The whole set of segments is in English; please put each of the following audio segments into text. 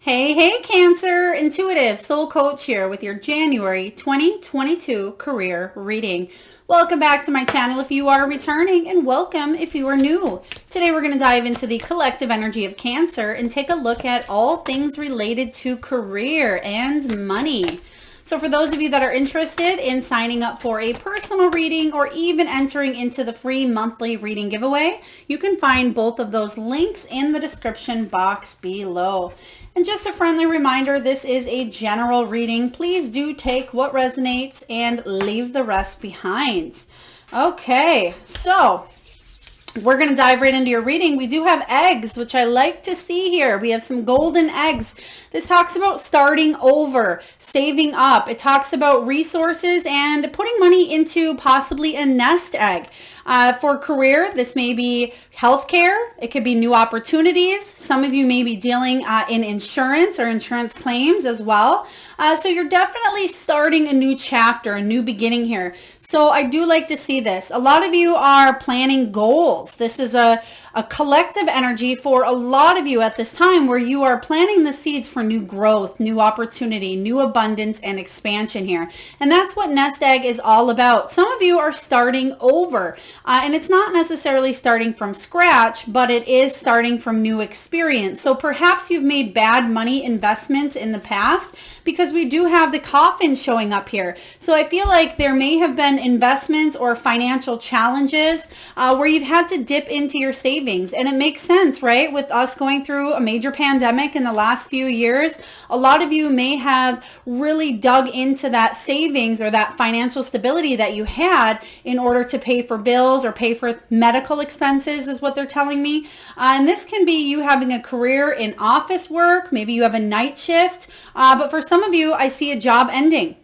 Hey, Cancer, intuitive soul coach here with your January 2022 career reading. Welcome back to my channel if you are returning, and welcome if you are new. Today we're going to dive into the collective energy of Cancer and take a look at all things related to career and money. So for those of you that are interested in signing up for a personal reading or even entering into the free monthly reading giveaway, you can find both of those links in the description box below. And just a friendly reminder, this is a general reading. Please do take what resonates and leave the rest behind. Okay, so we're going to dive right into your reading. We do have eggs, which I like to see here. We have some golden eggs. This talks about starting over, saving up. It talks about resources and putting money into possibly a nest egg. For career, this may be healthcare. It could be new opportunities. Some of you may be dealing in insurance or insurance claims as well. So you're definitely starting a new chapter, a new beginning here. So I do like to see this. A lot of you are planning goals. This is a collective energy for a lot of you at this time where you are planting the seeds for new growth, new opportunity, new abundance, and expansion here. And that's what nest egg is all about. Some of you are starting over, and it's not necessarily starting from scratch, but it is starting from new experience. So perhaps you've made bad money investments in the past, because we do have the coffin showing up here. So I feel like there may have been investments or financial challenges where you've had to dip into your savings. And it makes sense, right? With us going through a major pandemic in the last few years, a lot of you may have really dug into that savings or that financial stability that you had in order to pay for bills or pay for medical expenses, is what they're telling me. And this can be you having a career in office work. Maybe you have a night shift, but for some of you, I see a job ending.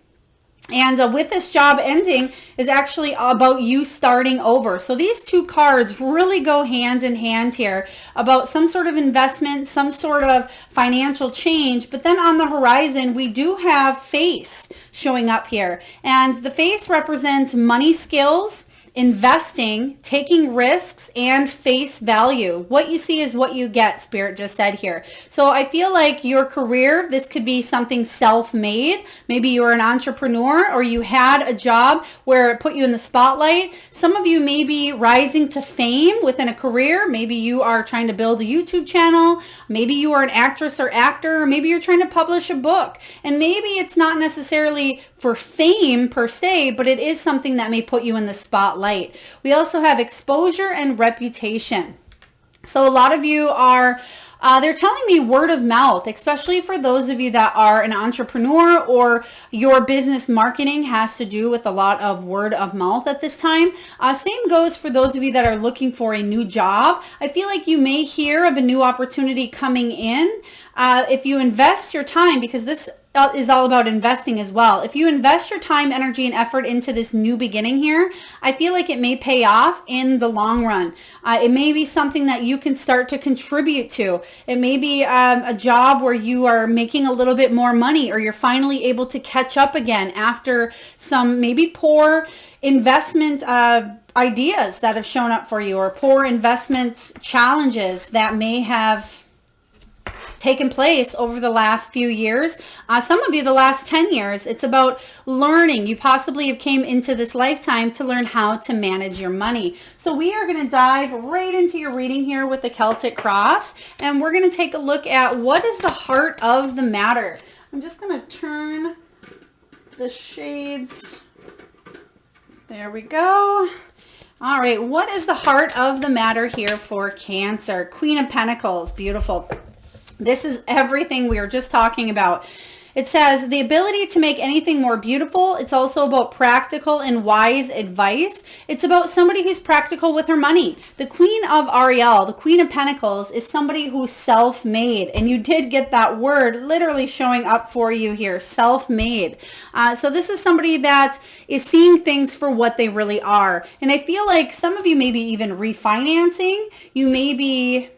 And with this job ending is actually about you starting over. So these two cards really go hand in hand here about some sort of investment, some sort of financial change. But then on the horizon, we do have face showing up here. And the face represents money skills, investing, taking risks, and face value. What you see is what you get, Spirit just said here. So I feel like your career, this could be something self-made. Maybe you're an entrepreneur or you had a job where it put you in the spotlight. Some of you may be rising to fame within a career. Maybe you are trying to build a YouTube channel. Maybe you are an actress or actor, or maybe you're trying to publish a book. And maybe it's not necessarily for fame per se, but it is something that may put you in the spotlight. We also have exposure and reputation. So a lot of you are, they're telling me word of mouth, especially for those of you that are an entrepreneur or your business marketing has to do with a lot of word of mouth at this time. Same goes for those of you that are looking for a new job. I feel like you may hear of a new opportunity coming in. If you invest your time, because this is all about investing as well. If you invest your time, energy, and effort into this new beginning here, I feel like it may pay off in the long run. It may be something that you can start to contribute to. It may be a job where you are making a little bit more money, or you're finally able to catch up again after some maybe poor investment ideas that have shown up for you, or poor investment challenges that may have taken place over the last few years. Some of you, the last 10 years, it's about learning. You possibly have came into this lifetime to learn how to manage your money. So we are going to dive right into your reading here with the Celtic Cross, and we're going to take a look at what is the heart of the matter. I'm just going to turn the shades. There we go. All right, what is the heart of the matter here for Cancer? Queen of Pentacles, beautiful. This is everything we were just talking about. It says the ability to make anything more beautiful. It's also about practical and wise advice. It's about somebody who's practical with her money. The Queen of Ariel, the Queen of Pentacles, is somebody who's self-made. And you did get that word literally showing up for you here, self-made. So this is somebody that is seeing things for what they really are. And I feel like some of you may be even refinancing. You may be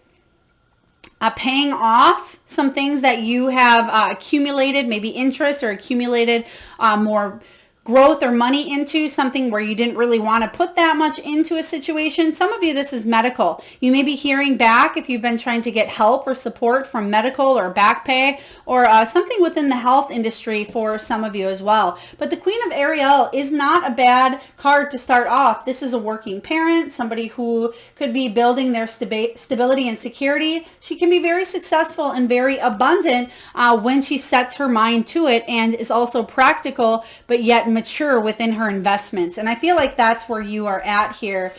paying off some things that you have accumulated, maybe interest, or accumulated more growth or money into something where you didn't really want to put that much into a situation. Some of you, this is medical. You may be hearing back if you've been trying to get help or support from medical or back pay or something within the health industry for some of you as well. But the Queen of Ariel is not a bad card to start off. This is a working parent, somebody who could be building their stability and security. She can be very successful and very abundant when she sets her mind to it, and is also practical but yet mature within her investments. And I feel like that's where you are at here,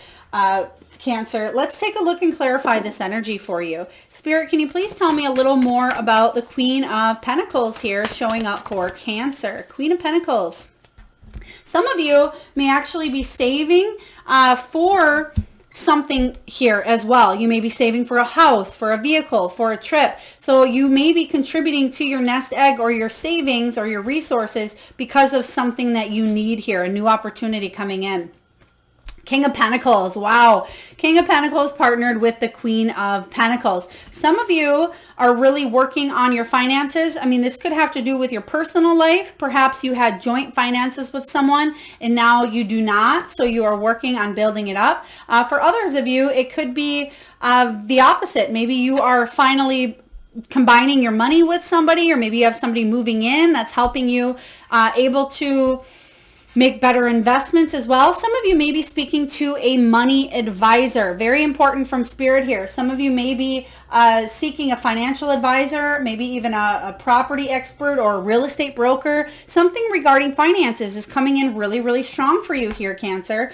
Cancer. Let's take a look and clarify this energy for you. Spirit, can you please tell me a little more about the Queen of Pentacles here showing up for Cancer? Queen of Pentacles. Some of you may actually be saving for something here as well. You may be saving for a house, for a vehicle, for a trip. So you may be contributing to your nest egg or your savings or your resources because of something that you need here, a new opportunity coming in. King of Pentacles. Wow. King of Pentacles partnered with the Queen of Pentacles. Some of you are really working on your finances. I mean, this could have to do with your personal life. Perhaps you had joint finances with someone and now you do not. So you are working on building it up. For others of you, it could be the opposite. Maybe you are finally combining your money with somebody, or maybe you have somebody moving in that's helping you able to make better investments as well. Some of you may be speaking to a money advisor. Very important from Spirit here. Some of you may be seeking a financial advisor, maybe even a property expert or a real estate broker. Something regarding finances is coming in really, really strong for you here, Cancer.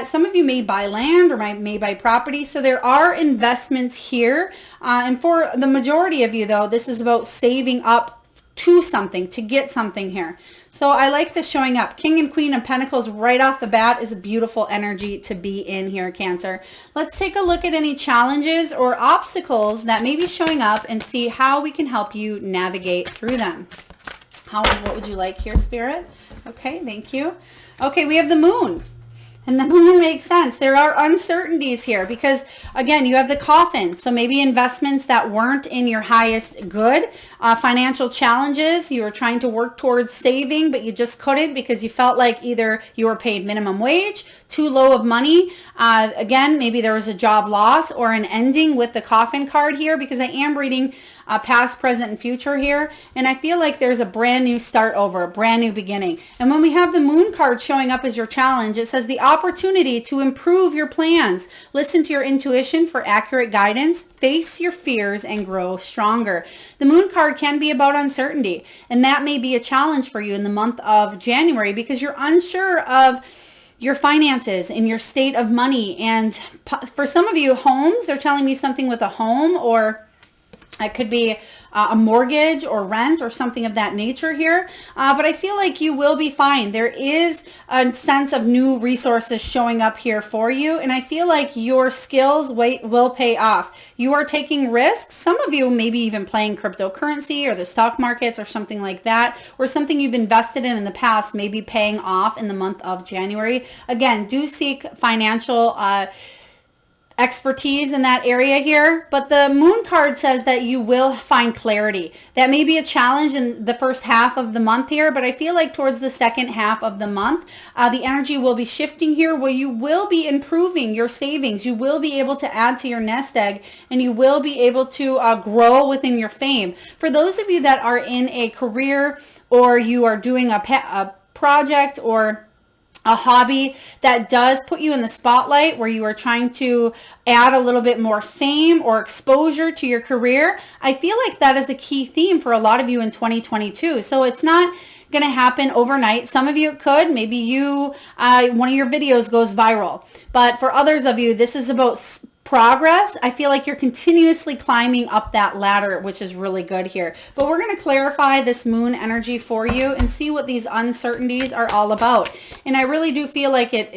Some of you may buy land or may buy property. So there are investments here. And for the majority of you, though, this is about saving up to something, to get something here. So I like this showing up. King and Queen of Pentacles right off the bat is a beautiful energy to be in here, Cancer. Let's take a look at any challenges or obstacles that may be showing up and see how we can help you navigate through them. What would you like here, Spirit? Okay, thank you. Okay, we have the Moon. And the Moon makes sense. There are uncertainties here because, again, you have the Coffin. So maybe investments that weren't in your highest good, financial challenges. You were trying to work towards saving, but you just couldn't because you felt like either you were paid minimum wage, too low of money. Again, maybe there was a job loss or an ending with the Coffin card here, because I am reading past, present, and future here. And I feel like there's a brand new start over, a brand new beginning. And when we have the Moon card showing up as your challenge, it says the opportunity to improve your plans. Listen to your intuition for accurate guidance. Face your fears and grow stronger. The Moon card can be about uncertainty. And that may be a challenge for you in the month of January because you're unsure of your finances and your state of money. And for some of you, homes, they're telling me something with a home, or it could be a mortgage or rent or something of that nature here. But I feel like you will be fine. There is a sense of new resources showing up here for you. And I feel like your skills will pay off. You are taking risks. Some of you maybe even playing cryptocurrency or the stock markets or something like that, or something you've invested in the past may be paying off in the month of January. Again, do seek financial expertise in that area here, but the Moon card says that you will find clarity. That may be a challenge in the first half of the month here, but I feel like towards the second half of the month, the energy will be shifting here where you will be improving your savings. You will be able to add to your nest egg, and you will be able to grow within your fame. For those of you that are in a career, or you are doing a project or a hobby that does put you in the spotlight, where you are trying to add a little bit more fame or exposure to your career, I feel like that is a key theme for a lot of you in 2022. So it's not going to happen overnight. Some of you it could. Maybe you, one of your videos goes viral. But for others of you, this is about progress. I feel like you're continuously climbing up that ladder, which is really good here. But we're going to clarify this Moon energy for you and see what these uncertainties are all about. And I really do feel like it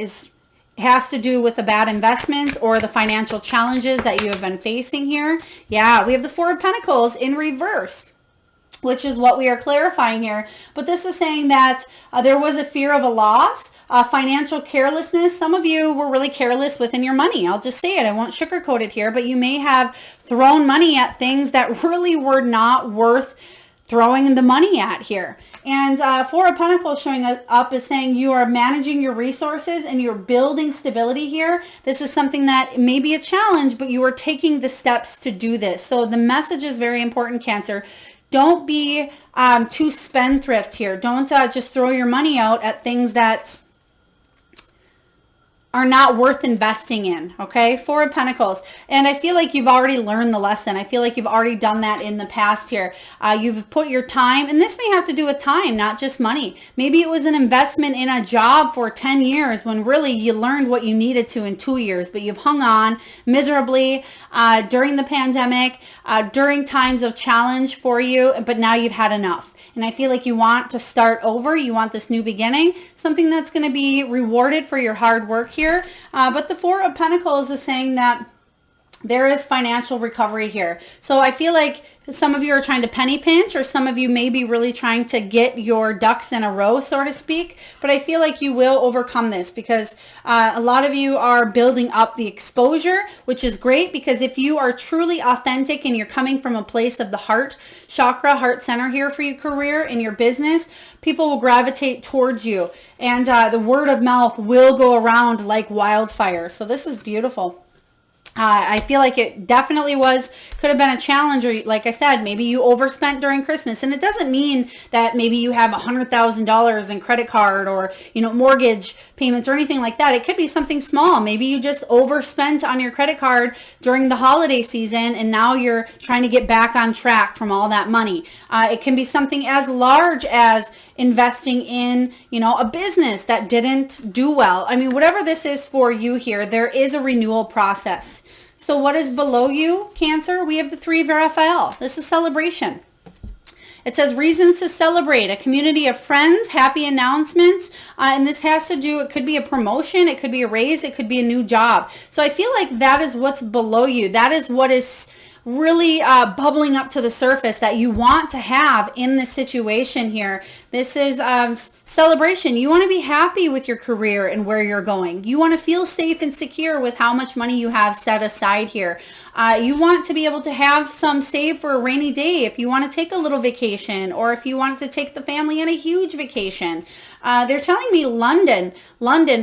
has to do with the bad investments or the financial challenges that you have been facing here. Yeah, we have the Four of Pentacles in reverse, which is what we are clarifying here. But this is saying that there was a fear of a loss, financial carelessness. Some of you were really careless within your money. I'll just say it. I won't sugarcoat it here, but you may have thrown money at things that really were not worth throwing the money at here. And Four of Pentacles showing up is saying you are managing your resources and you're building stability here. This is something that may be a challenge, but you are taking the steps to do this. So the message is very important, Cancer. Don't be too spendthrift here. Don't just throw your money out at things that are not worth investing in, okay? Four of Pentacles. And I feel like you've already learned the lesson. I feel like you've already done that in the past here. You've put your time, and this may have to do with time, not just money. Maybe it was an investment in a job for 10 years when really you learned what you needed to in 2 years, but you've hung on miserably during the pandemic, during times of challenge for you, but now you've had enough. And I feel like you want to start over. You want this new beginning, something that's going to be rewarded for your hard work here. But the Four of Pentacles is saying that there is financial recovery here. So I feel like some of you are trying to penny pinch, or some of you may be really trying to get your ducks in a row, so to speak. But I feel like you will overcome this because a lot of you are building up the exposure, which is great, because if you are truly authentic and you're coming from a place of the heart chakra, heart center here for your career and your business, people will gravitate towards you, and the word of mouth will go around like wildfire. So this is beautiful. I feel like it definitely could have been a challenge, or like I said, maybe you overspent during Christmas. And it doesn't mean that maybe you have $100,000 in credit card or, mortgage payments or anything like that. It could be something small. Maybe you just overspent on your credit card during the holiday season, and now you're trying to get back on track from all that money. It can be something as large as investing in, a business that didn't do well. I mean, whatever this is for you here, there is a renewal process. So what is below you, Cancer? We have the Three of Raphael. This is celebration. It says reasons to celebrate, a community of friends, happy announcements. And this has to do, it could be a promotion, it could be a raise, it could be a new job. So I feel like that is what's below you. That is what is really bubbling up to the surface that you want to have in this situation here. This is celebration. You want to be happy with your career and where you're going. You want to feel safe and secure with how much money you have set aside here. You want to be able to have some saved for a rainy day if you want to take a little vacation, or if you want to take the family on a huge vacation. They're telling me London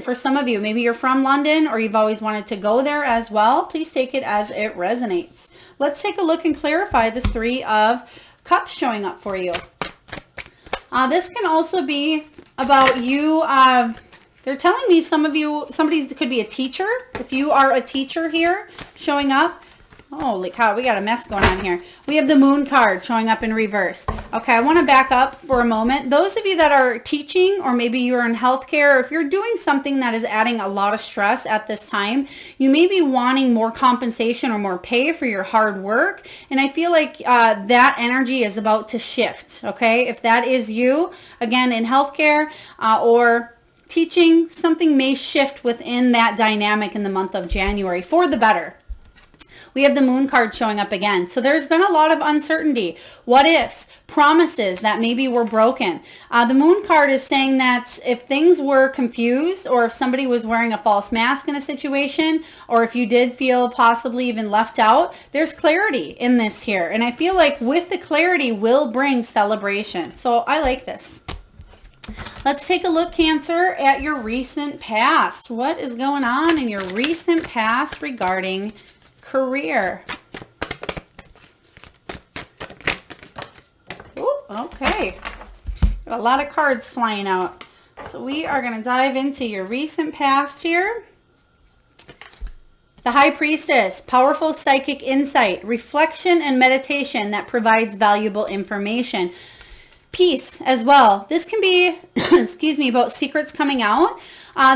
for some of you. Maybe you're from London or you've always wanted to go there as well. Please take it as it resonates. Let's take a look and clarify this Three of Cups showing up for you. This can also be about you. They're telling me somebody could be a teacher. If you are a teacher here showing up. Holy cow, we got a mess going on here. We have the Moon card showing up in reverse. Okay, I want to back up for a moment. Those of you that are teaching, or maybe you're in healthcare, or if you're doing something that is adding a lot of stress at this time, you may be wanting more compensation or more pay for your hard work. And I feel like that energy is about to shift, okay? If that is you, again, in healthcare or teaching, something may shift within that dynamic in the month of January for the better. We have the Moon card showing up again. So there's been a lot of uncertainty. What ifs, promises that maybe were broken. The Moon card is saying that if things were confused, or if somebody was wearing a false mask in a situation, or if you did feel possibly even left out, there's clarity in this here. And I feel like with the clarity will bring celebration. So I like this. Let's take a look, Cancer, at your recent past. What is going on in your recent past regarding career? Ooh, okay. Got a lot of cards flying out. So we are going to dive into your recent past here. The High Priestess, powerful psychic insight, reflection and meditation that provides valuable information. Peace as well. This can be, excuse me, about secrets coming out.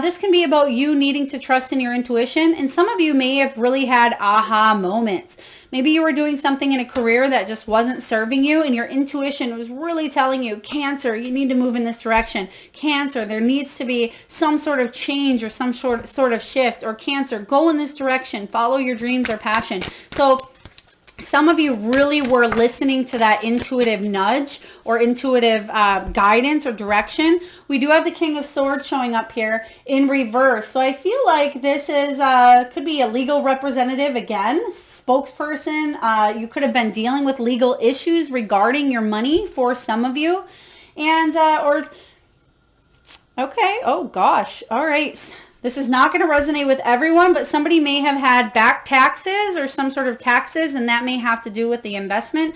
This can be about you needing to trust in your intuition. And some of you may have really had aha moments. Maybe you were doing something in a career that just wasn't serving you, and your intuition was really telling you, Cancer, you need to move in this direction. Cancer, there needs to be some sort of change or some sort of shift. Or Cancer, go in this direction. Follow your dreams or passion. So some of you really were listening to that intuitive nudge or intuitive guidance or direction. We do have the King of Swords showing up here in reverse. So I feel like this is could be a legal representative again. spokesperson. You could have been dealing with legal issues regarding your money for some of you. And, okay. Oh gosh. All right. This is not going to resonate with everyone, but somebody may have had back taxes or some sort of taxes, and that may have to do with the investment.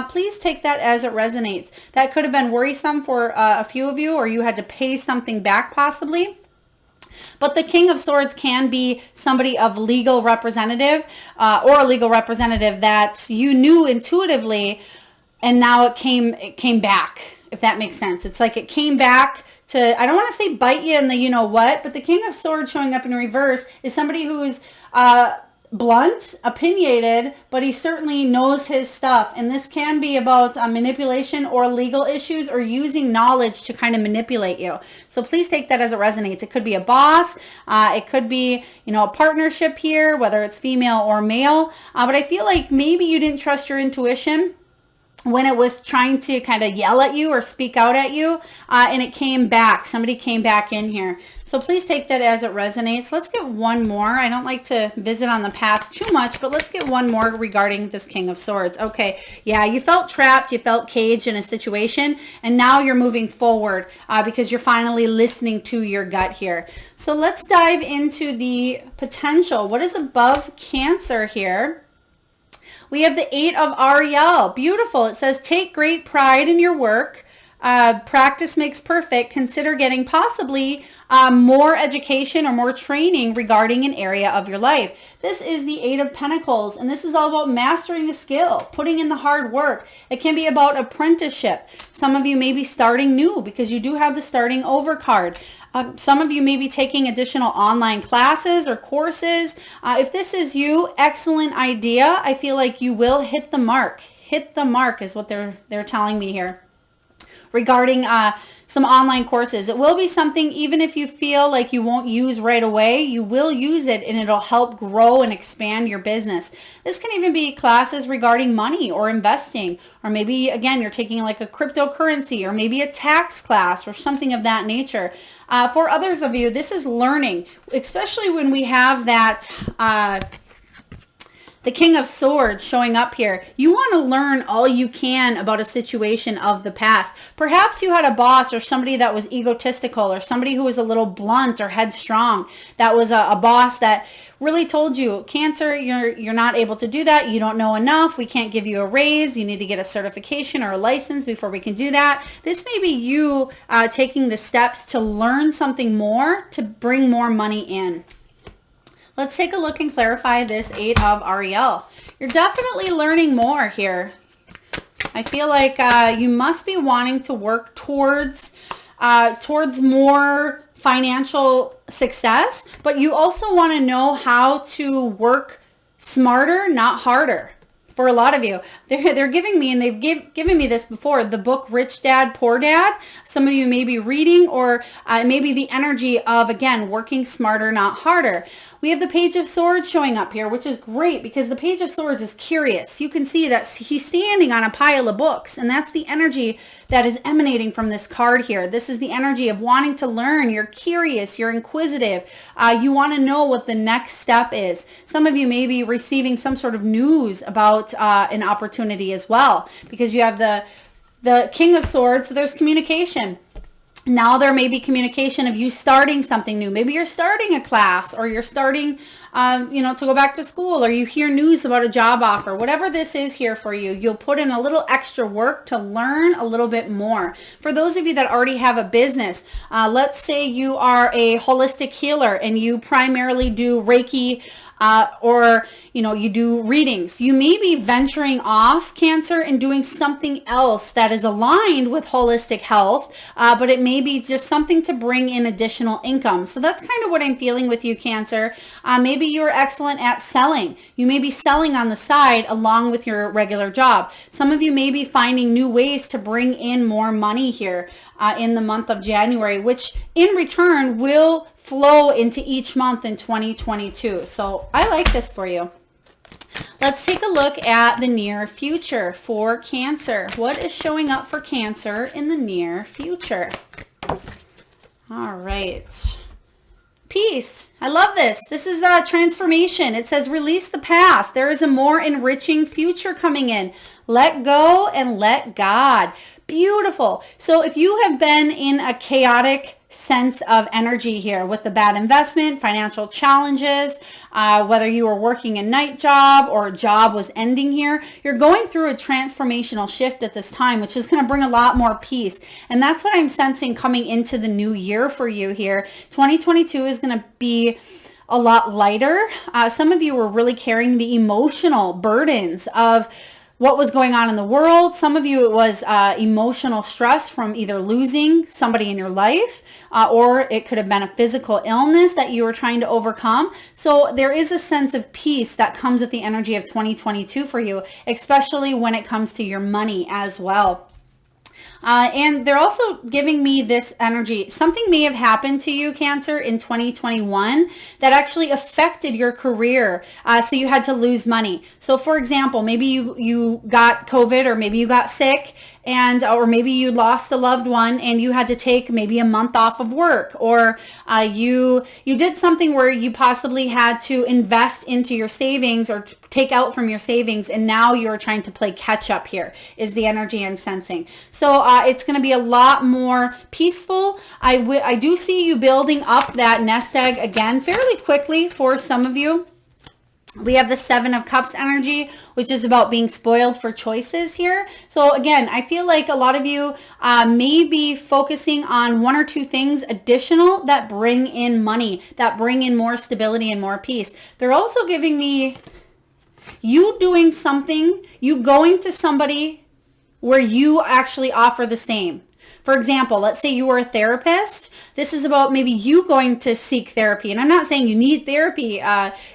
Please take that as it resonates. That could have been worrisome for a few of you, or you had to pay something back possibly. But the King of Swords can be somebody of legal representative or a legal representative that you knew intuitively, and now it came back, if that makes sense. It's like it came back to, I don't want to say bite you in the you know what, but the King of Swords showing up in reverse is somebody who is blunt, opinionated, but he certainly knows his stuff. And this can be about manipulation or legal issues or using knowledge to kind of manipulate you. So please take that as it resonates. It could be a boss. It could be, you know, a partnership here, whether it's female or male. But I feel like maybe you didn't trust your intuition when it was trying to kind of yell at you or speak out at you, and it came back. Somebody came back in here. So please take that as it resonates. Let's get one more. I don't like to visit on the past too much, but let's get one more regarding this King of Swords. Okay, yeah, you felt trapped, you felt caged in a situation, and now you're moving forward because you're finally listening to your gut here. So let's dive into the potential. What is above Cancer here? We have the 8 of Ariel. Beautiful. It says, take great pride in your work. Practice makes perfect. Consider getting possibly more education or more training regarding an area of your life. This is the 8 of Pentacles, and this is all about mastering a skill, putting in the hard work. It can be about apprenticeship. Some of you may be starting new because you do have the starting over card. Some of you may be taking additional online classes or courses. If this is you, excellent idea. I feel like you will hit the mark. Hit the mark is what they're telling me here regarding some online courses. It will be something, even if you feel like you won't use right away, you will use it and it'll help grow and expand your business. This can even be classes regarding money or investing, or maybe again, you're taking like a cryptocurrency or maybe a tax class or something of that nature. For others of you, this is learning, especially when we have that the King of Swords showing up here. You want to learn all you can about a situation of the past. Perhaps you had a boss or somebody that was egotistical or somebody who was a little blunt or headstrong. That was a boss that really told you, Cancer, you're not able to do that. You don't know enough. We can't give you a raise. You need to get a certification or a license before we can do that. This may be you taking the steps to learn something more to bring more money in. Let's take a look and clarify this 8 of Ariel. You're definitely learning more here. I feel like you must be wanting to work towards more financial success, but you also want to know how to work smarter, not harder. For a lot of you, they're giving me, and they've given me this before, the book Rich Dad, Poor Dad. Some of you may be reading, or maybe the energy of, again, working smarter, not harder. We have the Page of Swords showing up here, which is great because the Page of Swords is curious. You can see that he's standing on a pile of books, and that's the energy that is emanating from this card here. This is the energy of wanting to learn. You're curious. You're inquisitive. You want to know what the next step is. Some of you may be receiving some sort of news about an opportunity as well because you have the King of Swords, so there's communication. Now there may be communication of you starting something new. Maybe you're starting a class, or you're starting, to go back to school, or you hear news about a job offer. Whatever this is here for you, you'll put in a little extra work to learn a little bit more. For those of you that already have a business, let's say you are a holistic healer and you primarily do Reiki, or you do readings. You may be venturing off, Cancer, and doing something else that is aligned with holistic health, but it may be just something to bring in additional income. So that's kind of what I'm feeling with you, Cancer. Maybe you're excellent at selling. You may be selling on the side along with your regular job. Some of you may be finding new ways to bring in more money here in the month of January, which in return will flow into each month in 2022. So I like this for you. Let's take a look at the near future for Cancer. What is showing up for Cancer in the near future? All right. Peace. I love this. This is the transformation. It says release the past. There is a more enriching future coming in. Let go and let God. Beautiful. So if you have been in a chaotic sense of energy here with the bad investment, financial challenges, whether you were working a night job or a job was ending here, you're going through a transformational shift at this time, which is going to bring a lot more peace. And that's what I'm sensing coming into the new year for you here. 2022 is going to be a lot lighter. Some of you were really carrying the emotional burdens of what was going on in the world. Some of you, it was emotional stress from either losing somebody in your life, or it could have been a physical illness that you were trying to overcome. So there is a sense of peace that comes with the energy of 2022 for you, especially when it comes to your money as well. And they're also giving me this energy. Something may have happened to you, Cancer, in 2021 that actually affected your career. So you had to lose money. So for example, maybe you got COVID, or maybe you got sick, and or maybe you lost a loved one and you had to take maybe a month off of work, or you did something where you possibly had to invest into your savings or take out from your savings, and now you're trying to play catch up here is the energy I'm sensing. So it's going to be a lot more peaceful. I do see you building up that nest egg again fairly quickly for some of you. We have the 7 of Cups energy, which is about being spoiled for choices here. So again, I feel like a lot of you may be focusing on 1 or 2 things additional that bring in money, that bring in more stability and more peace. They're also giving me you doing something, you going to somebody where you actually offer the same. For example, let's say you were a therapist. This is about maybe you going to seek therapy. And I'm not saying you need therapy,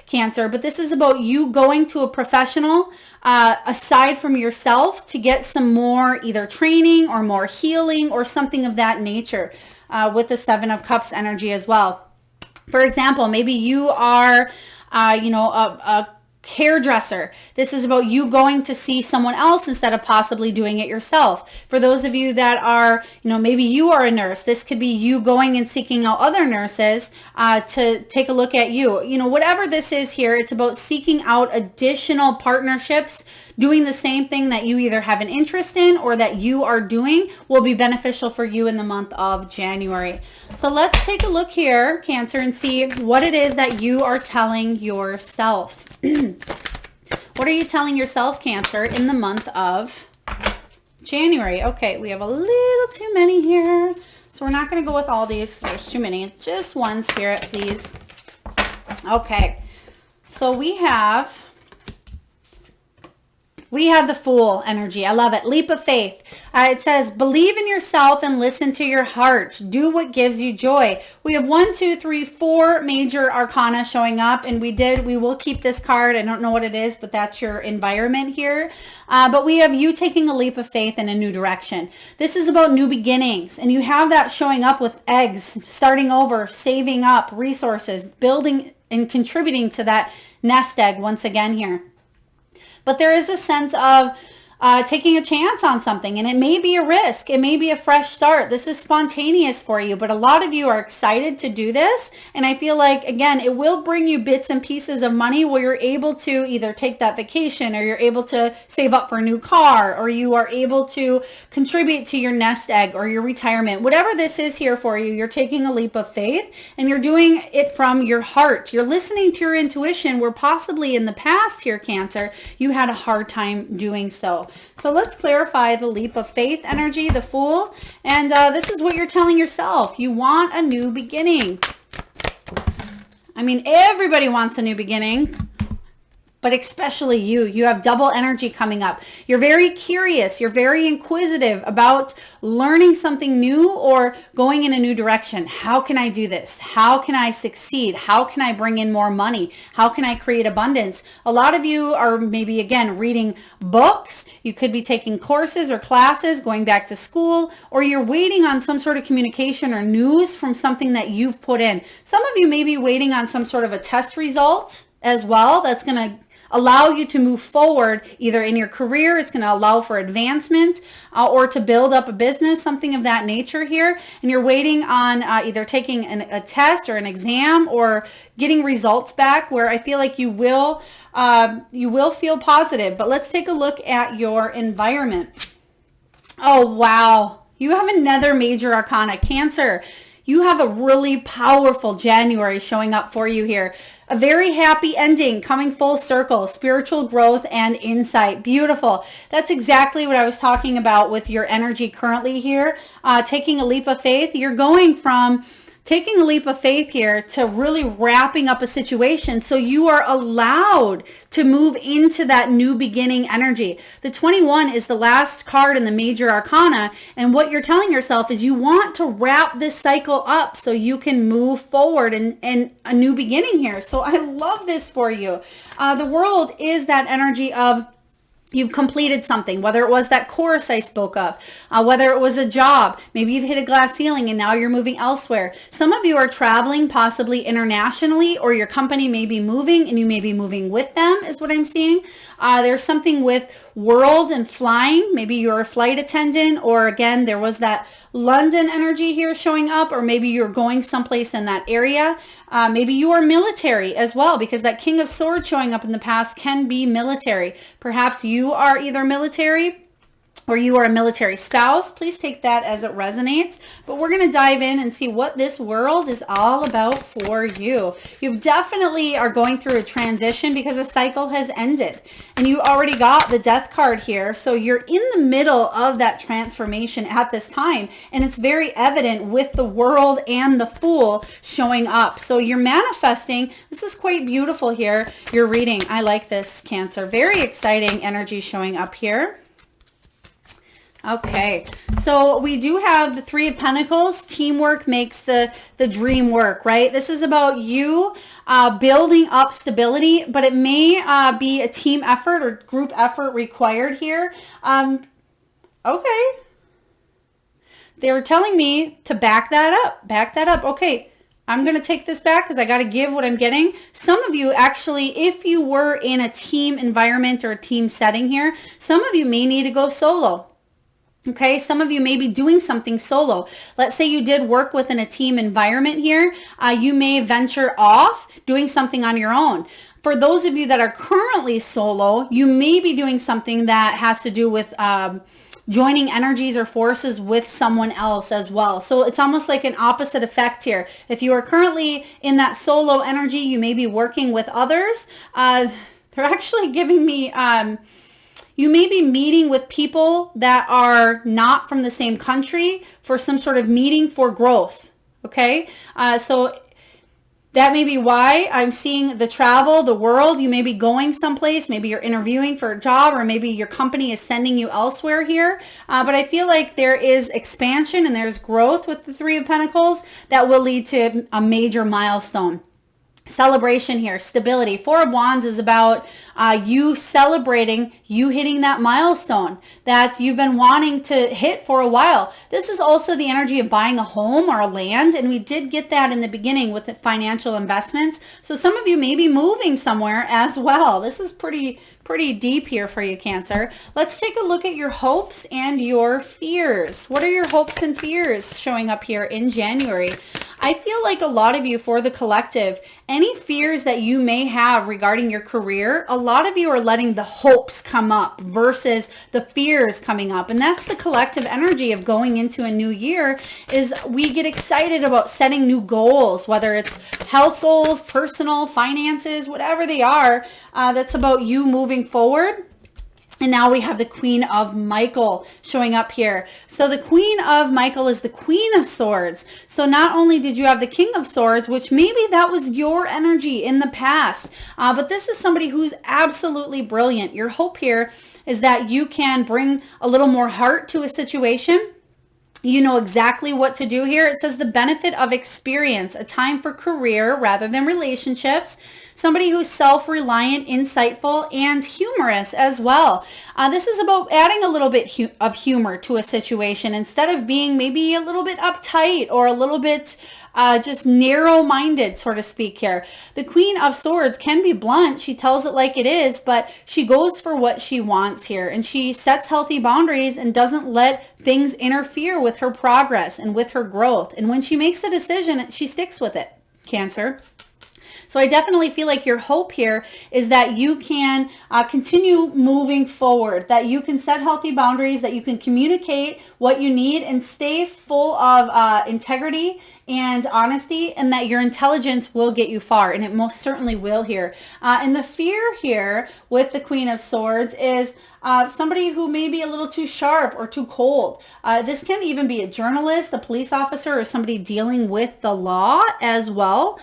Cancer, but this is about you going to a professional aside from yourself to get some more either training or more healing or something of that nature with the 7 of Cups energy as well. For example, maybe you are, a hairdresser. This is about you going to see someone else instead of possibly doing it yourself. For those of you that are, maybe you are a nurse, this could be you going and seeking out other nurses to take a look at you. Whatever this is here, it's about seeking out additional partnerships, doing the same thing that you either have an interest in or that you are doing will be beneficial for you in the month of January. So let's take a look here, Cancer, and see what it is that you are telling yourself. What are you telling yourself, Cancer, in the month of January? Okay, we have a little too many here, so we're not going to go with all these. There's too many. Just one, Spirit, please. Okay, so we have the Fool energy. I love it. Leap of faith. It says, believe in yourself and listen to your heart. Do what gives you joy. We have 1, 2, 3, 4 major arcana showing up, and we will keep this card. I don't know what it is, but that's your environment here. But we have you taking a leap of faith in a new direction. This is about new beginnings, and you have that showing up with eggs, starting over, saving up resources, building and contributing to that nest egg once again here. But there is a sense of taking a chance on something, and it may be a risk. It may be a fresh start. This is spontaneous for you, but a lot of you are excited to do this. And I feel like, again, it will bring you bits and pieces of money where you're able to either take that vacation, or you're able to save up for a new car, or you are able to contribute to your nest egg or your retirement. Whatever this is here for you, you're taking a leap of faith and you're doing it from your heart. You're listening to your intuition, where possibly in the past here, Cancer, you had a hard time doing so. So let's clarify the leap of faith energy, the Fool. And this is what you're telling yourself. You want a new beginning. I mean, everybody wants a new beginning, but especially you. You have double energy coming up. You're very curious. You're very inquisitive about learning something new or going in a new direction. How can I do this? How can I succeed? How can I bring in more money? How can I create abundance? A lot of you are maybe, again, reading books. You could be taking courses or classes, going back to school, or you're waiting on some sort of communication or news from something that you've put in. Some of you may be waiting on some sort of a test result as well. That's going to allow you to move forward either in your career. It's going to allow for advancement or to build up a business, something of that nature here. And you're waiting on either taking a test or an exam or getting results back, where I feel like you will feel positive. But let's take a look at your environment. Oh, wow. You have another major arcana, Cancer. You have a really powerful January showing up for you here. A very happy ending, coming full circle, spiritual growth and insight. Beautiful. That's exactly what I was talking about with your energy currently here. Taking a leap of faith. You're going from taking a leap of faith here to really wrapping up a situation, so you are allowed to move into that new beginning energy. The 21 is the last card in the major arcana, and what you're telling yourself is you want to wrap this cycle up so you can move forward and a new beginning here. So I love this for you. The world is that energy of you've completed something, whether it was that course I spoke of, whether it was a job, maybe you've hit a glass ceiling and now you're moving elsewhere. Some of you are traveling possibly internationally, or your company may be moving and you may be moving with them, is what I'm seeing. There's something with world and flying. Maybe you're a flight attendant, or again, there was that London energy here showing up, or maybe you're going someplace in that area. Maybe you are military as well, because that King of Swords showing up in the past can be military. Perhaps you are either military or you are a military spouse. Please take that as it resonates. But we're going to dive in and see what this world is all about for you. You definitely are going through a transition because a cycle has ended. And you already got the Death card here. So you're in the middle of that transformation at this time. And it's very evident with the World and the Fool showing up. So you're manifesting. This is quite beautiful here. You're reading. I like this, Cancer. Very exciting energy showing up here. Okay, so we do have the Three of Pentacles. Teamwork makes the dream work, right? This is about you building up stability, but it may be a team effort or group effort required here. Okay. They're telling me to back that up. Back that up. Okay. I'm going to take this back because I got to give what I'm getting. Some of you actually, if you were in a team environment or a team setting here, some of you may need to go solo. Okay, some of you may be doing something solo. Let's say you did work within a team environment here. You may venture off doing something on your own. For those of you that are currently solo, you may be doing something that has to do with joining energies or forces with someone else as well. So it's almost like an opposite effect here. If you are currently in that solo energy, you may be working with others. They're actually giving me... you may be meeting with people that are not from the same country for some sort of meeting for growth. Okay. So that may be why I'm seeing the travel, the world. You may be going someplace. Maybe you're interviewing for a job, or maybe your company is sending you elsewhere here. But I feel like there is expansion and there's growth with the Three of Pentacles that will lead to a major milestone. Celebration here, stability. Four of Wands is about you celebrating, you hitting that milestone that you've been wanting to hit for a while. This is also the energy of buying a home or a land, and we did get that in the beginning with the financial investments. So some of you may be moving somewhere as well. This is pretty deep here for you, Cancer. Let's take a look at your hopes and your fears. What are your hopes and fears showing up here in January? I feel like a lot of you, for the collective, any fears that you may have regarding your career, a lot of you are letting the hopes come up versus the fears coming up. And that's the collective energy of going into a new year, is we get excited about setting new goals, whether it's health goals, personal, finances, whatever they are. That's about you moving forward. And now we have the Queen of Michael showing up here. So the Queen of Michael is the Queen of Swords. So not only did you have the King of Swords, which maybe that was your energy in the past, but this is somebody who's absolutely brilliant. Your hope here is that you can bring a little more heart to a situation. You know exactly what to do here. It says the benefit of experience, a time for career rather than relationships. somebody who's self-reliant, insightful, and humorous as well. This is about adding a little bit of humor to a situation instead of being maybe a little bit uptight or a little bit just narrow-minded, so to speak here. The Queen of Swords can be blunt. She tells it like it is, but she goes for what she wants here. And she sets healthy boundaries and doesn't let things interfere with her progress and with her growth. And when she makes a decision, she sticks with it, Cancer. So I definitely feel like your hope here is that you can continue moving forward, that you can set healthy boundaries, that you can communicate what you need and stay full of integrity and honesty, and that your intelligence will get you far, and it most certainly will here. And the fear here with the Queen of Swords is somebody who may be a little too sharp or too cold. This can even be a journalist, a police officer, or somebody dealing with the law as well.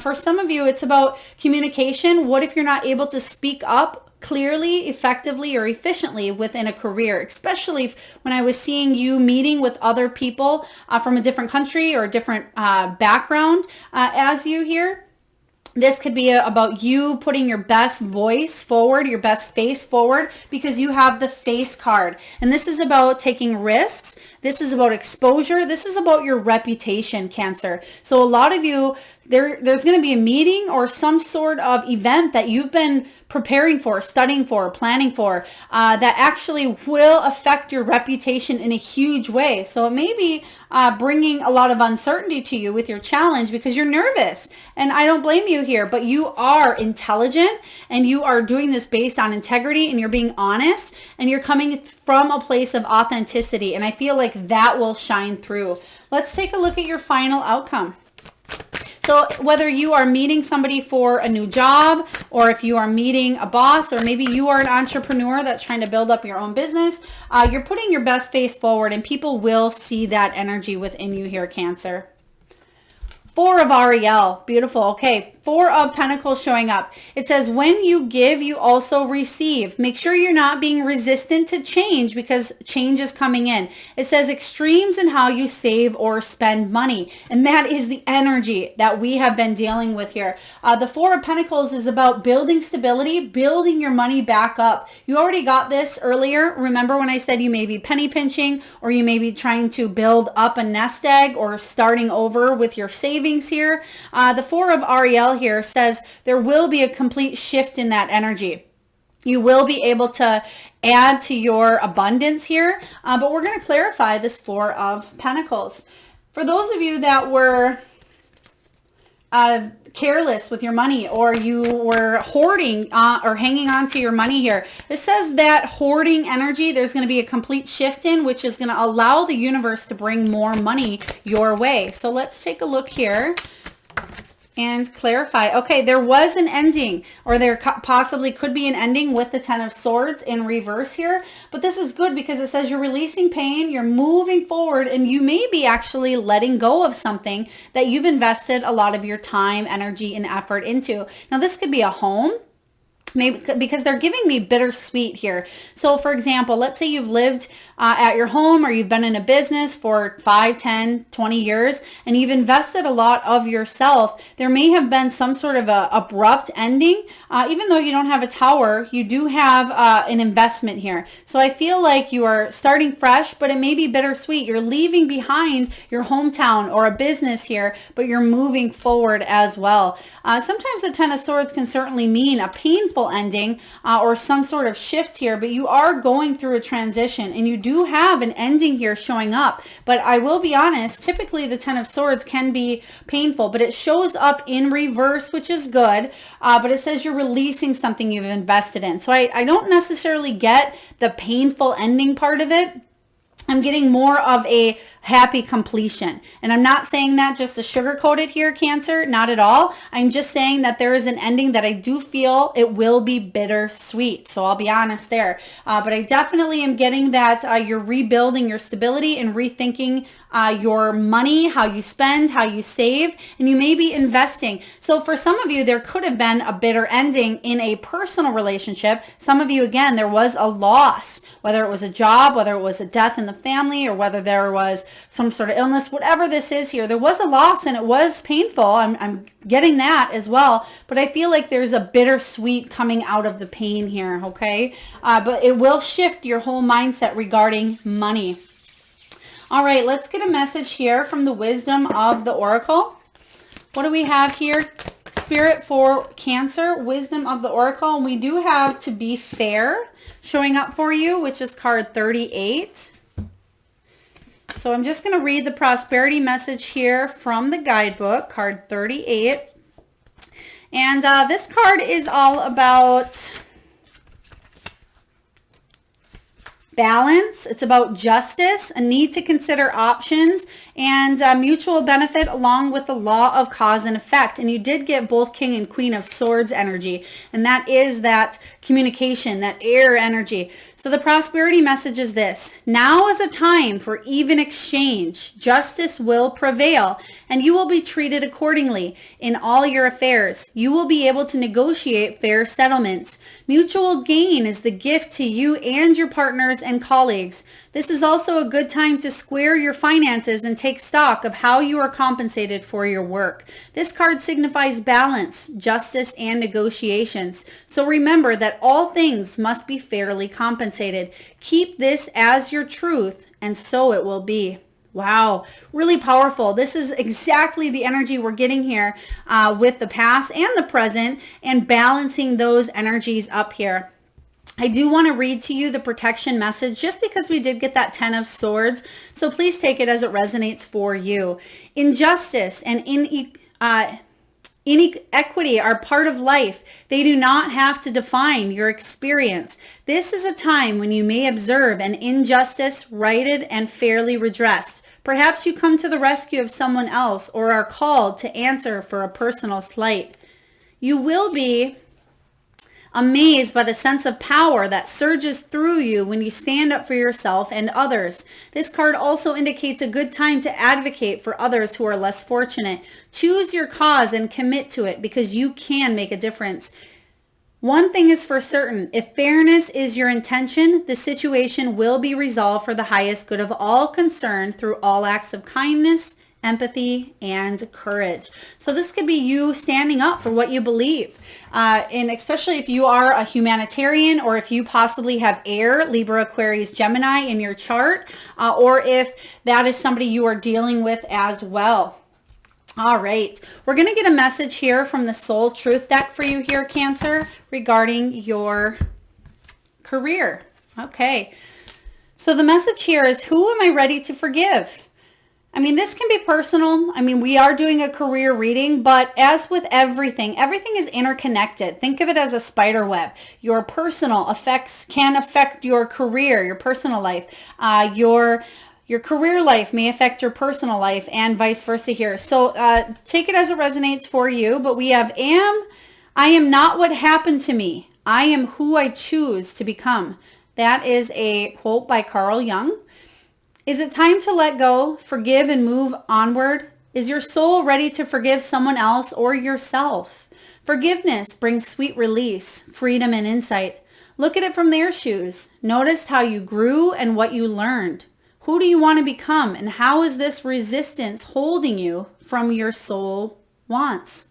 For some of you, it's about communication. What if you're not able to speak up clearly, effectively, or efficiently within a career, especially when I was seeing you meeting with other people from a different country or a different background as you here? This could be about you putting your best voice forward, your best face forward, because you have the face card. And this is about taking risks. This is about exposure. This is about your reputation, Cancer. So a lot of you, there's going to be a meeting or some sort of event that you've been preparing for, studying for, planning for, that actually will affect your reputation in a huge way. So it may be bringing a lot of uncertainty to you with your challenge because you're nervous. And I don't blame you here, but you are intelligent and you are doing this based on integrity and you're being honest and you're coming from a place of authenticity. And I feel like that will shine through. Let's take a look at your final outcome. So whether you are meeting somebody for a new job, or if you are meeting a boss, or maybe you are an entrepreneur that's trying to build up your own business, you're putting your best face forward and people will see that energy within you here, Cancer. 4 of Ariel, beautiful. Okay, 4 of Pentacles showing up. It says, when you give, you also receive. Make sure you're not being resistant to change because change is coming in. It says extremes in how you save or spend money. And that is the energy that we have been dealing with here. The 4 of Pentacles is about building stability, building your money back up. You already got this earlier. Remember when I said you may be penny pinching or you may be trying to build up a nest egg or starting over with your savings here. The 4 of Ariel here says there will be a complete shift in that energy. You will be able to add to your abundance here, but we're going to clarify this 4 of Pentacles. For those of you that were careless with your money, or you were hoarding or hanging on to your money here, it says that hoarding energy, there's going to be a complete shift in, which is going to allow the universe to bring more money your way. So let's take a look here and clarify. Okay, there was an ending, or there possibly could be an ending with the 10 of Swords in reverse here, but this is good because it says you're releasing pain, you're moving forward, and you may be actually letting go of something that you've invested a lot of your time, energy, and effort into. Now, this could be a home. Maybe because they're giving me bittersweet here. So for example, let's say you've lived at your home, or you've been in a business for 5, 10, 20 years, and you've invested a lot of yourself. There may have been some sort of a abrupt ending. Even though you don't have a tower, you do have an investment here. So I feel like you are starting fresh, but it may be bittersweet. You're leaving behind your hometown or a business here, but you're moving forward as well. Sometimes the 10 of Swords can certainly mean a painful ending or some sort of shift here, but you are going through a transition and you do have an ending here showing up. But I will be honest, typically the 10 of Swords can be painful, but it shows up in reverse, which is good. But it says you're releasing something you've invested in. So I don't necessarily get the painful ending part of it. I'm getting more of a happy completion. And I'm not saying that just to sugarcoat it here, Cancer, not at all. I'm just saying that there is an ending that I do feel it will be bittersweet. So I'll be honest there. But I definitely am getting that you're rebuilding your stability and rethinking your money, how you spend, how you save, and you may be investing. So for some of you, there could have been a bitter ending in a personal relationship. Some of you, again, there was a loss, whether it was a job, whether it was a death in the family, or whether there was some sort of illness, whatever this is here. There was a loss and it was painful. I'm getting that as well. But I feel like there's a bittersweet coming out of the pain here, okay? But it will shift your whole mindset regarding money. All right, let's get a message here from the wisdom of the Oracle. What do we have here? Spirit for Cancer, wisdom of the Oracle. And we do have to be fair showing up for you, which is card 38. So I'm just going to read the prosperity message here from the guidebook, card 38. And this card is all about balance. It's about justice, a need to consider options, and mutual benefit along with the law of cause and effect. And you did get both King and Queen of Swords energy, and that is that communication, that air energy. So the prosperity message is this: now is a time for even exchange. Justice will prevail, and you will be treated accordingly in all your affairs. You will be able to negotiate fair settlements. Mutual gain is the gift to you and your partners and colleagues. This is also a good time to square your finances and take stock of how you are compensated for your work. This card signifies balance, justice, and negotiations. So remember that all things must be fairly compensated. Keep this as your truth, and so it will be. Wow, really powerful. This is exactly the energy we're getting here with the past and the present, and balancing those energies up here. I do want to read to you the protection message just because we did get that 10 of Swords. So please take it as it resonates for you. Injustice and inequity are part of life. They do not have to define your experience. This is a time when you may observe an injustice righted and fairly redressed. Perhaps you come to the rescue of someone else or are called to answer for a personal slight. You will be amazed by the sense of power that surges through you when you stand up for yourself and others. This card also indicates a good time to advocate for others who are less fortunate. Choose your cause and commit to it because you can make a difference. One thing is for certain: if fairness is your intention, the situation will be resolved for the highest good of all concerned through all acts of kindness, empathy, and courage. So this could be you standing up for what you believe. And especially if you are a humanitarian, or if you possibly have air, Libra, Aquarius, Gemini in your chart, or if that is somebody you are dealing with as well. All right, we're going to get a message here from the Soul Truth deck for you here, Cancer, regarding your career. Okay, so the message here is, who am I ready to forgive? I mean, this can be personal. I mean, we are doing a career reading, but as with everything, everything is interconnected. Think of it as a spider web. Your personal effects can affect your career, your personal life. Your career life may affect your personal life, and vice versa here. So take it as it resonates for you. But we have I am not what happened to me. I am who I choose to become. That is a quote by Carl Jung. Is it time to let go, forgive, and move onward? Is your soul ready to forgive someone else or yourself? Forgiveness brings sweet release, freedom, and insight. Look at it from their shoes. Notice how you grew and what you learned. Who do you want to become, and how is this resistance holding you from your soul wants?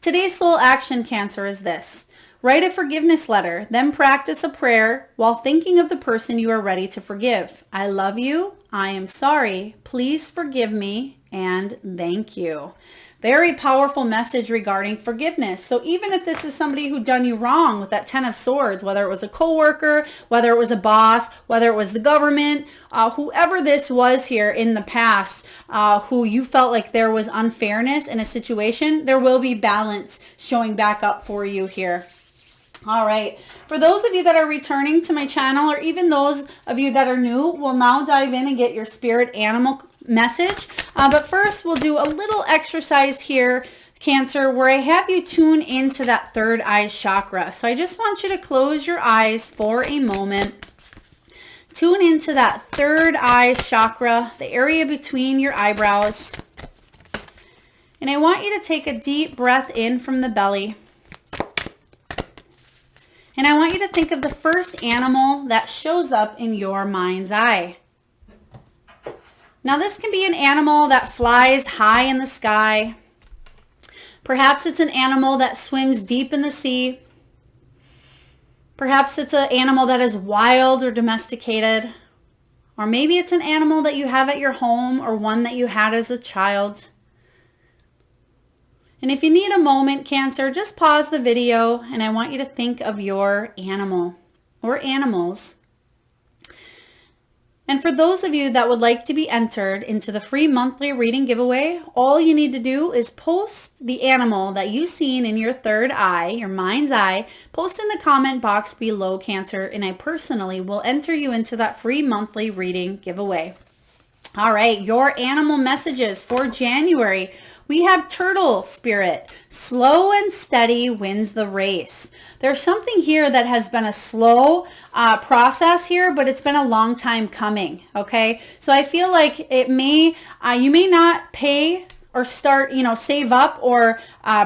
Today's soul action, Cancer, is this. Write a forgiveness letter, then practice a prayer while thinking of the person you are ready to forgive. I love you. I am sorry. Please forgive me, and thank you. Very powerful message regarding forgiveness. So even if this is somebody who done you wrong with that 10 of Swords, whether it was a coworker, whether it was a boss, whether it was the government, whoever this was here in the past, who you felt like there was unfairness in a situation, there will be balance showing back up for you here. All right, for those of you that are returning to my channel, or even those of you that are new, we'll now dive in and get your spirit animal message. But first, we'll do a little exercise here, Cancer, where I have you tune into that third eye chakra. So I just want you to close your eyes for a moment. Tune into that third eye chakra, the area between your eyebrows. And I want you to take a deep breath in from the belly. And I want you to think of the first animal that shows up in your mind's eye. Now this can be an animal that flies high in the sky. Perhaps it's an animal that swims deep in the sea. Perhaps it's an animal that is wild or domesticated. Or maybe it's an animal that you have at your home or one that you had as a child. And if you need a moment, Cancer, just pause the video and I want you to think of your animal or animals. And for those of you that would like to be entered into the free monthly reading giveaway, all you need to do is post the animal that you've seen in your third eye, your mind's eye, post in the comment box below, Cancer, and I personally will enter you into that free monthly reading giveaway. All right, your animal messages for January. We have Turtle Spirit. Slow and steady wins the race. There's something here that has been a slow process here, but it's been a long time coming, okay? So I feel like it may, you may not pay or start, save up or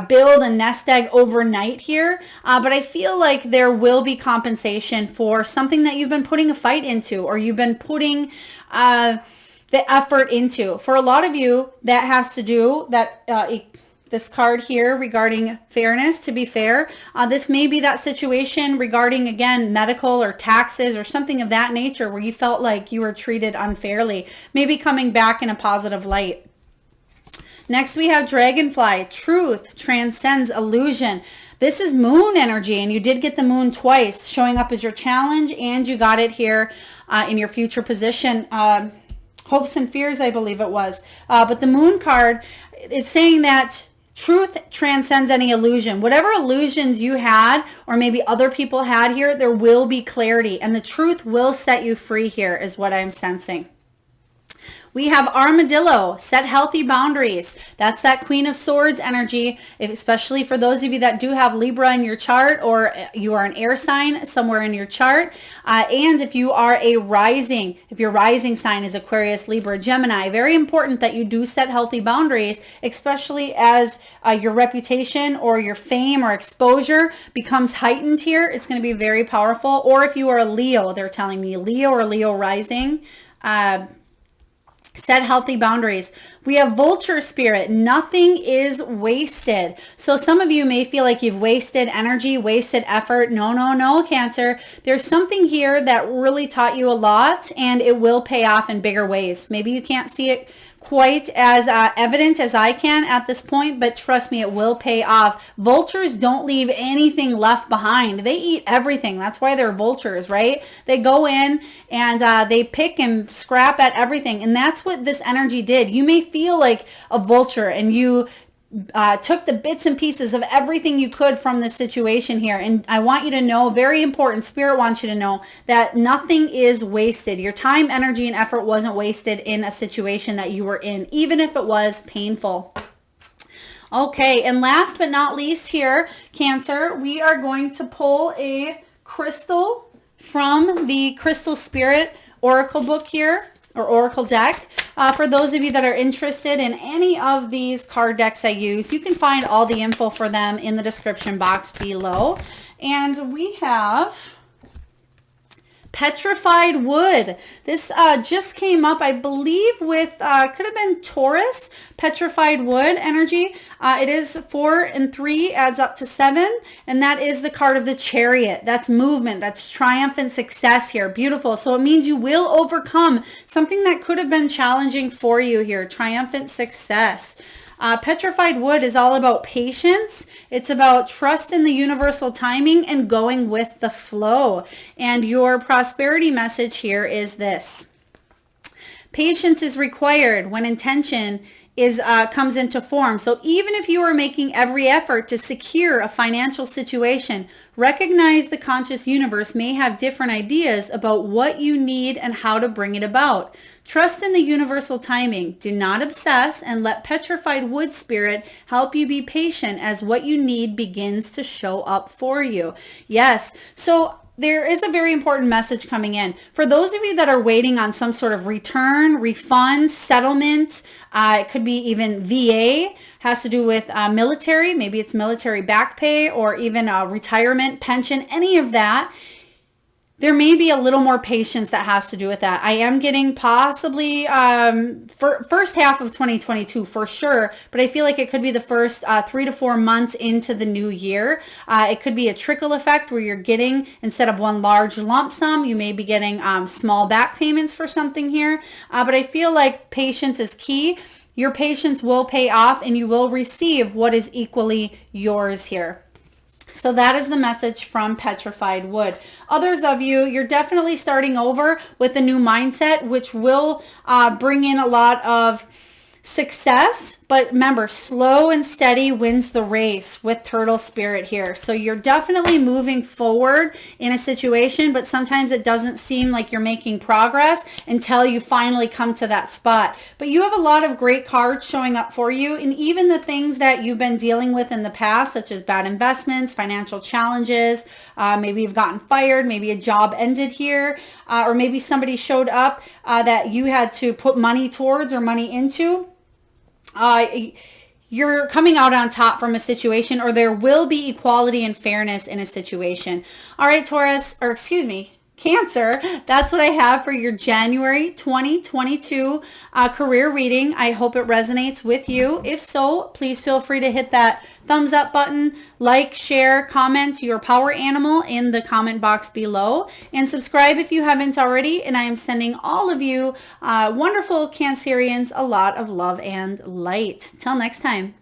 build a nest egg overnight here. But I feel like there will be compensation for something that you've been putting a fight into or you've been putting the effort into. For a lot of you, that has to do that this card here regarding fairness, to be fair. This may be that situation regarding, again, medical or taxes or something of that nature where you felt like you were treated unfairly, maybe coming back in a positive light. Next, we have Dragonfly. Truth transcends illusion. This is moon energy, and you did get the moon twice, showing up as your challenge, and you got it here in your future position. Hopes and fears, I believe it was. But the moon card, it's saying that truth transcends any illusion. Whatever illusions you had or maybe other people had here, there will be clarity and the truth will set you free here is what I'm sensing. We have Armadillo, set healthy boundaries. That's that Queen of Swords energy, especially for those of you that do have Libra in your chart or you are an air sign somewhere in your chart. And if you are a rising, if your rising sign is Aquarius, Libra, Gemini, very important that you do set healthy boundaries, especially as your reputation or your fame or exposure becomes heightened here. It's going to be very powerful. Or if you are a Leo, they're telling me Leo or Leo rising, set healthy boundaries. We have Vulture Spirit. Nothing is wasted. So some of you may feel like you've wasted energy, wasted effort. No, no, no, Cancer. There's something here that really taught you a lot and it will pay off in bigger ways. Maybe you can't see it quite as evident as I can at this point, but trust me, it will pay off. Vultures don't leave anything left behind. They eat everything. That's why they're vultures, right? They go in and they pick and scrap at everything. And that's what this energy did. You may feel like a vulture and you took the bits and pieces of everything you could from this situation here. And I want you to know, very important, Spirit wants you to know that nothing is wasted. Your time, energy, and effort wasn't wasted in a situation that you were in, even if it was painful. Okay, and last but not least here, Cancer, we are going to pull a crystal from the Crystal Spirit Oracle book here, or Oracle deck. For those of you that are interested in any of these card decks I use, you can find all the info for them in the description box below. And we have Petrified Wood. This just came up, I believe, with, could have been Taurus, Petrified Wood energy. It is 4 and 3 adds up to 7. And that is the card of the Chariot. That's movement. That's triumphant success here. Beautiful. So it means you will overcome something that could have been challenging for you here. Triumphant success. Petrified Wood is all about patience. It's about trust in the universal timing and going with the flow. And your prosperity message here is this. Patience is required when intention comes into form. So even if you are making every effort to secure a financial situation, recognize the conscious universe may have different ideas about what you need and how to bring it about. Trust in the universal timing. Do not obsess and let Petrified Wood Spirit help you be patient as what you need begins to show up for you. Yes. So there is a very important message coming in. For those of you that are waiting on some sort of return, refund, settlement, it could be even VA, has to do with military, maybe it's military back pay or even retirement, pension, any of that. there may be a little more patience that has to do with that. I am getting possibly for first half of 2022 for sure, but I feel like it could be the first 3 to 4 months into the new year. It could be a trickle effect where you're getting, instead of one large lump sum, you may be getting small back payments for something here. But I feel like patience is key. Your patience will pay off and you will receive what is equally yours here. So that is the message from Petrified Wood. Others of you, you're definitely starting over with a new mindset, which will bring in a lot of success. But remember, slow and steady wins the race with Turtle Spirit here. So you're definitely moving forward in a situation, but sometimes it doesn't seem like you're making progress until you finally come to that spot. But you have a lot of great cards showing up for you. And even the things that you've been dealing with in the past, such as bad investments, financial challenges, maybe you've gotten fired, maybe a job ended here, or maybe somebody showed up that you had to put money towards or money into. You're coming out on top from a situation, or there will be equality and fairness in a situation. All right, Taurus, or excuse me, Cancer, that's what I have for your January 2022 career reading. I hope it resonates with you. If so, please feel free to hit that thumbs up button, like, share, comment your power animal in the comment box below, and subscribe if you haven't already. And I am sending all of you wonderful Cancerians a lot of love and light. Till next time.